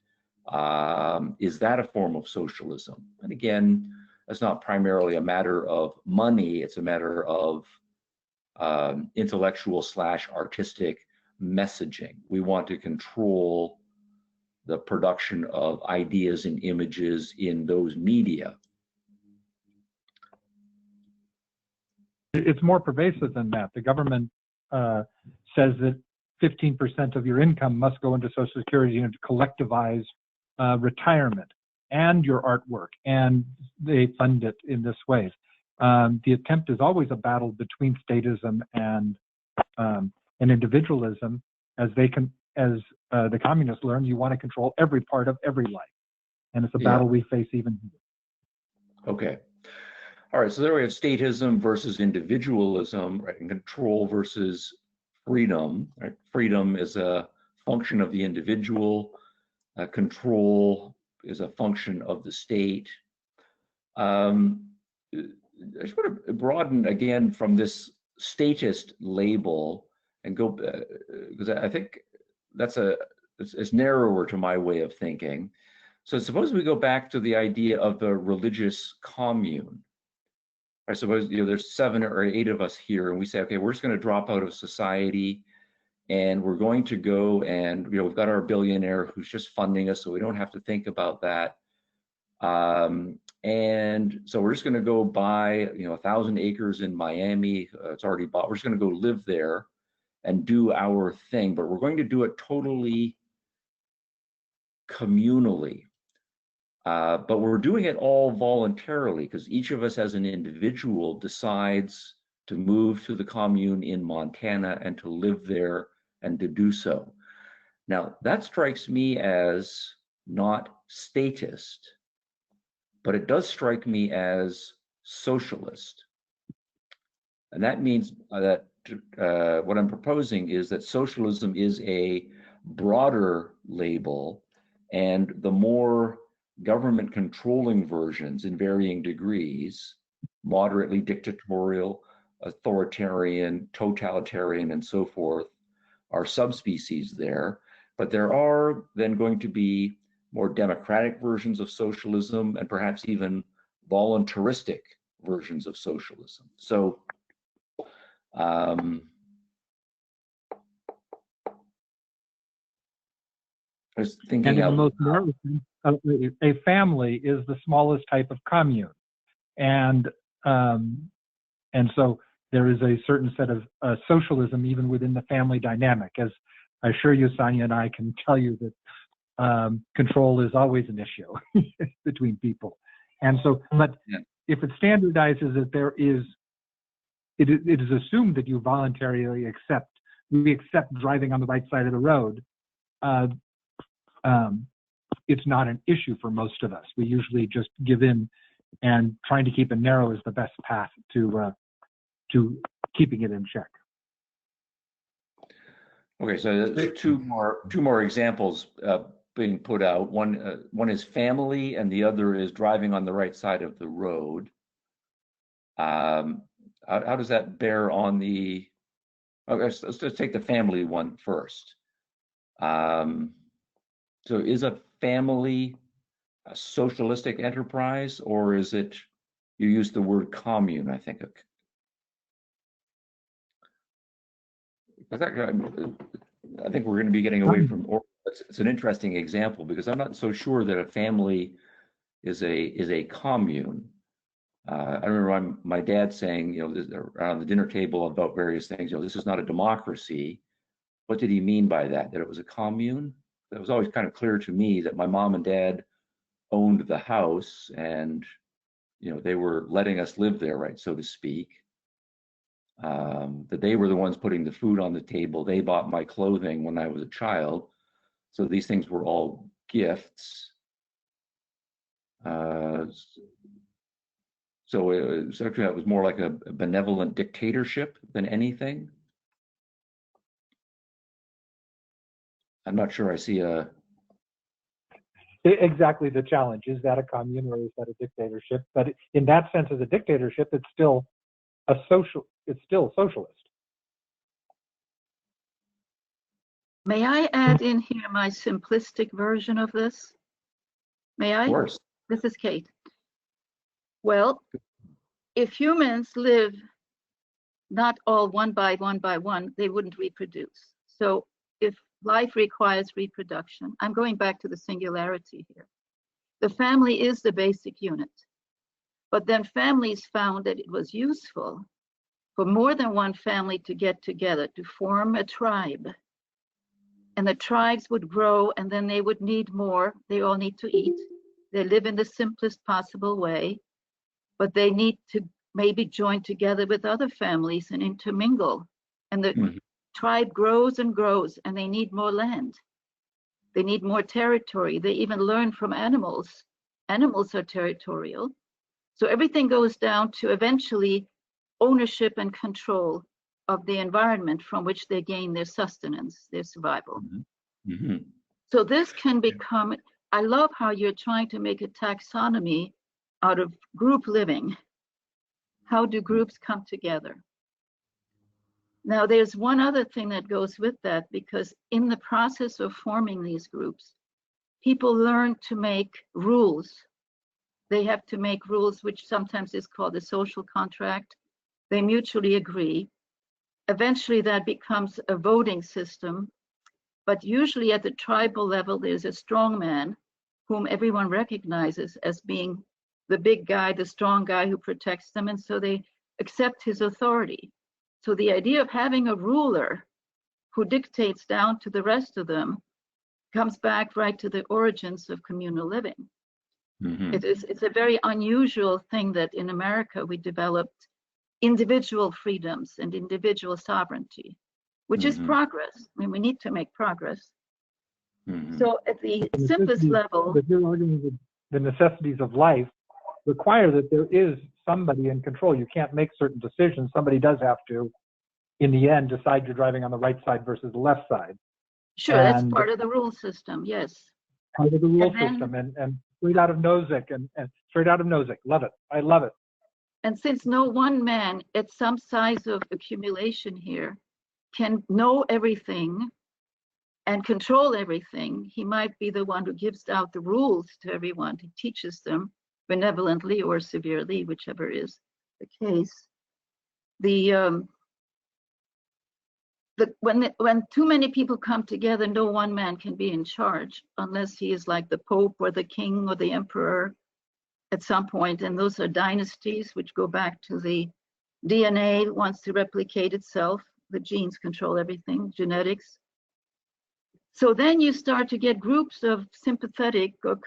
is that a form of socialism? And again, that's not primarily a matter of money, it's a matter of intellectual / artistic messaging. We want to control the production of ideas and images in those media. It's more pervasive than that. The government says that 15% of your income must go into Social Security and to collectivize retirement and your artwork, and they fund it in this way. The attempt is always a battle between statism and individualism. As the communists learn, you want to control every part of every life, and it's a battle we face even here. Okay. All right, so there we have statism versus individualism, right, and control versus freedom. Right? Freedom is a function of the individual. Control is a function of the state. I just want to broaden again from this statist label and go, because I think that's it's narrower to my way of thinking. So suppose we go back to the idea of the religious commune. I suppose there's 7 or 8 of us here, and we say, okay, we're just going to drop out of society, and we're going to go and we've got our billionaire who's just funding us, so we don't have to think about that. And so we're just going to go buy 1,000 acres in Miami. It's already bought. We're just going to go live there and do our thing, but we're going to do it totally communally. But we're doing it all voluntarily because each of us as an individual decides to move to the commune in Montana and to live there and to do so. Now, that strikes me as not statist, but it does strike me as socialist. And that means that what I'm proposing is that socialism is a broader label, and the more government controlling versions in varying degrees, moderately dictatorial, authoritarian, totalitarian, and so forth, are subspecies there. But there are then going to be more democratic versions of socialism and perhaps even voluntaristic versions of socialism. So I was thinking and in the most narrow sense, a family is the smallest type of commune, and so there is a certain set of socialism even within the family dynamic. As I assure you, Sonia and I can tell you that control is always an issue between people, And so, but if it standardizes that it is assumed that you voluntarily we accept driving on the right side of the road, it's not an issue for most of us. We usually just give in, and trying to keep it narrow is the best path to keeping it in check. Okay, so two more examples being put out. One is family, and the other is driving on the right side of the road. How does that bear on the? Okay, let's take the family one first. So is a family a socialistic enterprise, or is it? You use the word commune, I think. I think we're going to be getting away from Orwell. It's an interesting example because I'm not so sure that a family is a commune. I remember my dad saying, around the dinner table about various things, this is not a democracy. What did he mean by that? That it was a commune? That was always kind of clear to me that my mom and dad owned the house, and they were letting us live there, right, so to speak. That they were the ones putting the food on the table. They bought my clothing when I was a child. So these things were all gifts. So actually that was more like a benevolent dictatorship than anything. I'm not sure I see exactly the challenge. Is that a commune or is that a dictatorship? But in that sense, as a dictatorship, it's still socialist. May I add in here my simplistic version of this? May I? Of course. This is Kate. Well, if humans live not all one by one, they wouldn't reproduce. So if life requires reproduction, I'm going back to the singularity here. The family is the basic unit. But then families found that it was useful for more than one family to get together to form a tribe. And the tribes would grow, and then they would need more. They all need to eat. They live in the simplest possible way, but they need to maybe join together with other families and intermingle. And the tribe grows and grows, and they need more land. They need more territory. They even learn from animals. Animals are territorial. So everything goes down to eventually ownership and control of the environment from which they gain their sustenance, their survival. Mm-hmm. So this can become, I love how you're trying to make a taxonomy out of group living. How do groups come together? Now there's one other thing that goes with that, because in the process of forming these groups, people learn to make rules. They have to make rules, which sometimes is called a social contract. They mutually agree. Eventually that becomes a voting system, but usually at the tribal level, there's a strong man whom everyone recognizes as being the big guy, the strong guy who protects them, and so they accept his authority. So the idea of having a ruler who dictates down to the rest of them comes back right to the origins of communal living. Mm-hmm. It's a very unusual thing that in America we developed individual freedoms and individual sovereignty, which is progress. I mean, we need to make progress. So at the simplest level, the necessities of life require that there is somebody in control. You can't make certain decisions. Somebody does have to, in the end, decide you're driving on the right side versus the left side. Sure, that's part of the rule system, yes. Part of the rule system, and straight out of Nozick, and straight out of Nozick. Love it. I love it. And since no one man at some size of accumulation here can know everything and control everything, he might be the one who gives out the rules to everyone. He teaches them benevolently or severely, whichever is the case. When too many people come together, no one man can be in charge unless he is like the Pope or the King or the Emperor at some point. And those are dynasties which go back to the DNA wants to replicate itself. The genes control everything, genetics. So then you start to get groups of sympathetic or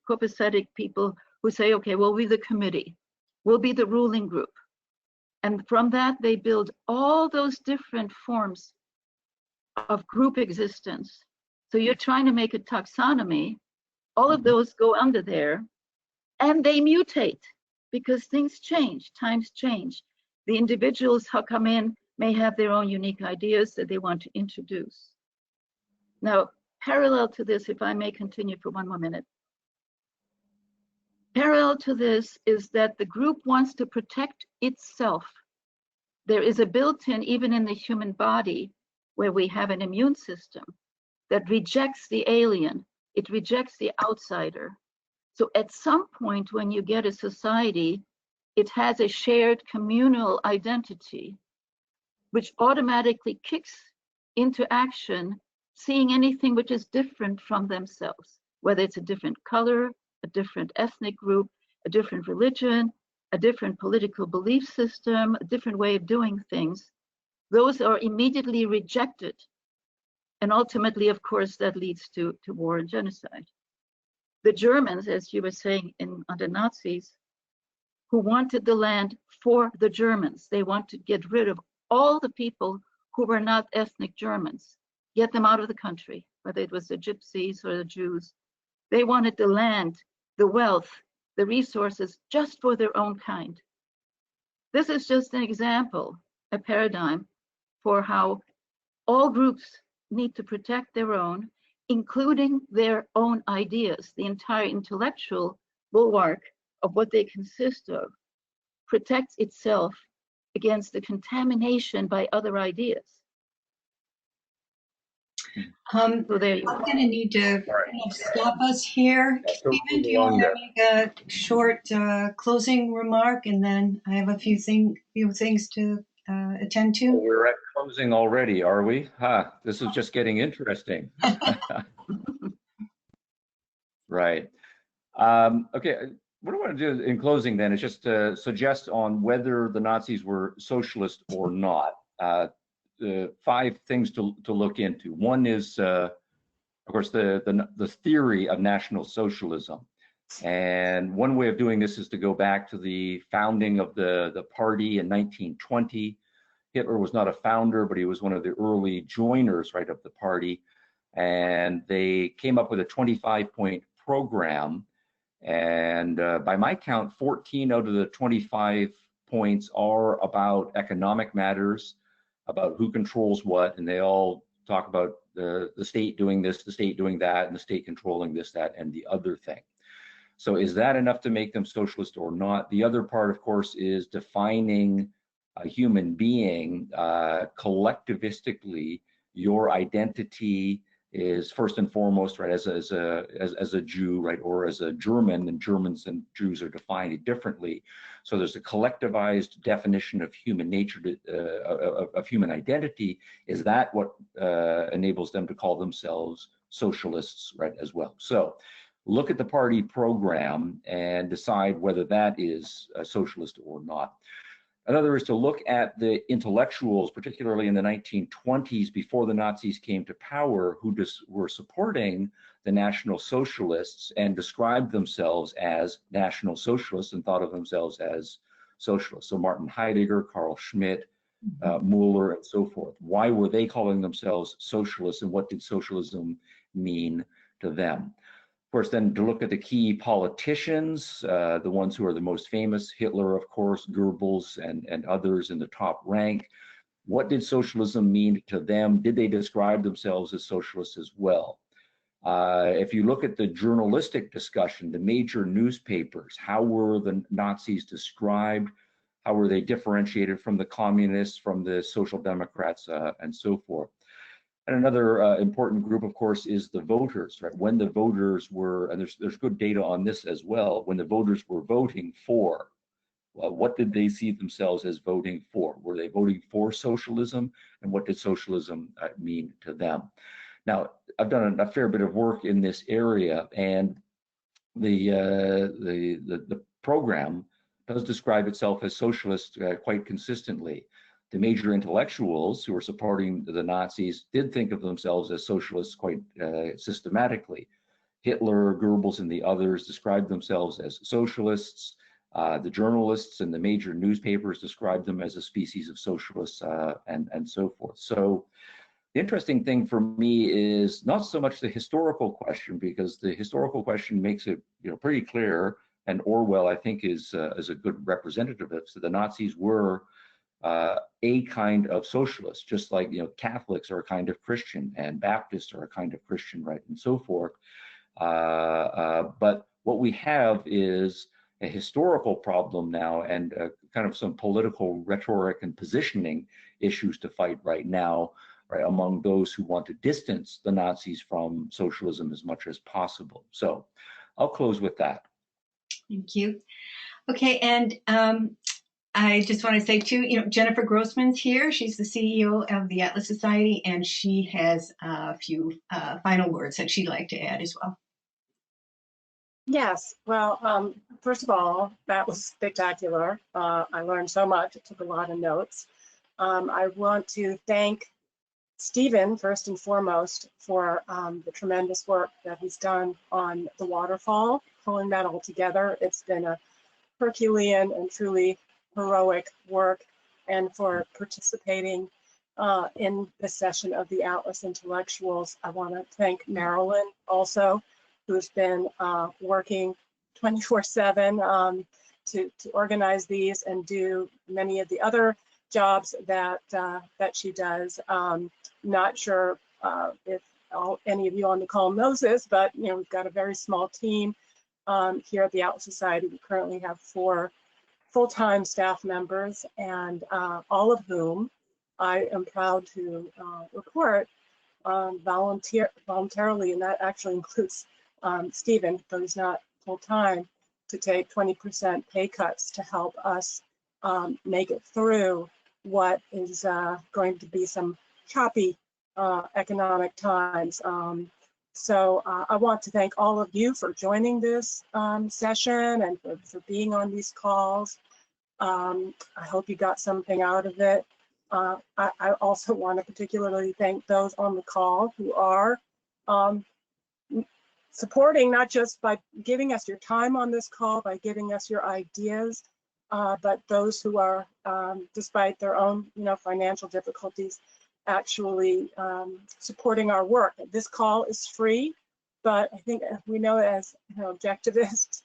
copacetic people who say, okay, we'll be the committee, we'll be the ruling group. And from that, they build all those different forms of group existence. So you're trying to make a taxonomy, all of those go under there, and they mutate because things change, times change. The individuals who come in may have their own unique ideas that they want to introduce. Now, parallel to this, if I may continue for one more minute. Parallel to this is that the group wants to protect itself. There is a built-in, even in the human body, where we have an immune system that rejects the alien, it rejects the outsider. So at some point when you get a society, it has a shared communal identity, which automatically kicks into action, seeing anything which is different from themselves, whether it's a different color, a different ethnic group, a different religion, a different political belief system, a different way of doing things. Those are immediately rejected. And ultimately, of course, that leads to war and genocide. The Germans, as you were saying, under Nazis, who wanted the land for the Germans, they wanted to get rid of all the people who were not ethnic Germans, get them out of the country, whether it was the Gypsies or the Jews. They wanted the land, the wealth, the resources just for their own kind. This is just an example, a paradigm for how all groups need to protect their own, including their own ideas. The entire intellectual bulwark of what they consist of protects itself against the contamination by other ideas. So there you I'm are. going to need to stop us here. Stephen, do you want to make a short closing remark? And then I have a few things to attend to. We're at closing already, are we? This is just getting interesting. Right. Okay. What I want to do in closing then is just to suggest on whether the Nazis were socialist or not. 5 things to look into. One is, of course, the theory of National Socialism. And one way of doing this is to go back to the founding of the party in 1920. Hitler was not a founder, but he was one of the early joiners, right, of the party. And they came up with a 25-point program. And by my count, 14 out of the 25 points are about economic matters, about who controls what, and they all talk about the state doing this, the state doing that, and the state controlling this, that, and the other thing. So is that enough to make them socialist or not? The other part, of course, is defining a human being collectivistically. Your identity is first and foremost, right, as a Jew, right, or as a German, and Germans and Jews are defined differently. So there's a collectivized definition of human nature, of human identity. Is that what enables them to call themselves socialists, right, as well? So look at the party program and decide whether that is a socialist or not. Another is to look at the intellectuals, particularly in the 1920s, before the Nazis came to power, who were supporting the National Socialists and described themselves as National Socialists and thought of themselves as socialists. So Martin Heidegger, Carl Schmitt, Muller, and so forth. Why were they calling themselves socialists, and what did socialism mean to them? Of course, then to look at the key politicians, the ones who are the most famous, Hitler, of course, Goebbels, and others in the top rank. What did socialism mean to them? Did they describe themselves as socialists as well? If you look at the journalistic discussion, the major newspapers, how were the Nazis described? How were they differentiated from the communists, from the social democrats, and so forth? And another important group, of course, is the voters, right? When the voters were, and there's good data on this as well, when the voters were voting for, well, what did they see themselves as voting for? Were they voting for socialism? And what did socialism mean to them? Now, I've done a fair bit of work in this area, and the program does describe itself as socialist quite consistently. The major intellectuals who were supporting the Nazis did think of themselves as socialists quite systematically. Hitler, Goebbels, and the others described themselves as socialists. The journalists and the major newspapers described them as a species of socialists, and so forth. So the interesting thing for me is not so much the historical question, because the historical question makes it, pretty clear, and Orwell, I think, is a good representative of it. So the Nazis were a kind of socialist, just like Catholics are a kind of Christian, and Baptists are a kind of Christian, right, and so forth. But what we have is a historical problem now, and kind of some political rhetoric and positioning issues to fight right now, right, among those who want to distance the Nazis from socialism as much as possible. So I'll close with that. Thank you. Okay, and I just want to say too, Jennifer Grossman's here. She's the CEO of the Atlas Society, and she has a few final words that she'd like to add as well. Yes, well, first of all, that was spectacular. I learned so much. I took a lot of notes. I want to thank Stephen, first and foremost, for the tremendous work that he's done on the waterfall, pulling that all together. It's been a Herculean and truly heroic work, and for participating in the session of the Atlas Intellectuals. I want to thank Marilyn also, who's been working 24/7 to organize these and do many of the other jobs that she does. Not sure if any of you on the call knows this, but we've got a very small team here at the Atlas Society. We currently have 4 full-time staff members, and all of whom I am proud to report voluntarily, and that actually includes Stephen, though he's not full-time, to take 20% pay cuts to help us make it through what is going to be some choppy economic times. So I want to thank all of you for joining this session and for being on these calls. I hope you got something out of it. I also want to particularly thank those on the call who are supporting, not just by giving us your time on this call, by giving us your ideas, but those who are, despite their own financial difficulties, actually supporting our work. This call is free, but I think we know as objectivists,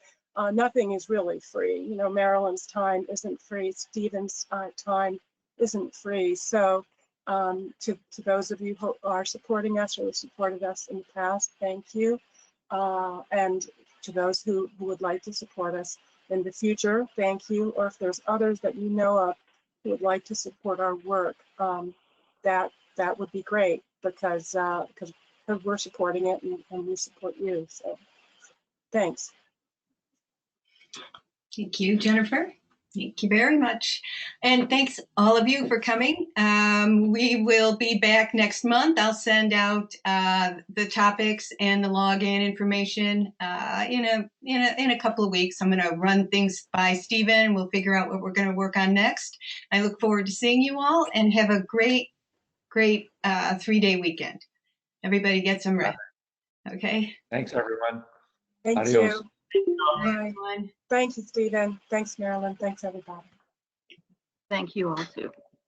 nothing is really free. Marilyn's time isn't free. Stephen's time isn't free. So to those of you who are supporting us or have supported us in the past, thank you. And to those who would like to support us in the future, thank you. Or if there's others that you know of who would like to support our work, that would be great, because we're supporting it and we support you. So thanks. Thank you, Jennifer. Thank you very much. And thanks all of you for coming. We will be back next month. I'll send out the topics and the login information in a couple of weeks. I'm going to run things by Stephen. We'll figure out what we're going to work on next. I look forward to seeing you all, and have a great 3-day weekend. Everybody get some rest. Okay. Thanks, everyone. Thank Adios. you. Bye, everyone. Thank you, Stephen. Thanks, Marilyn. Thanks, everybody. Thank you all too.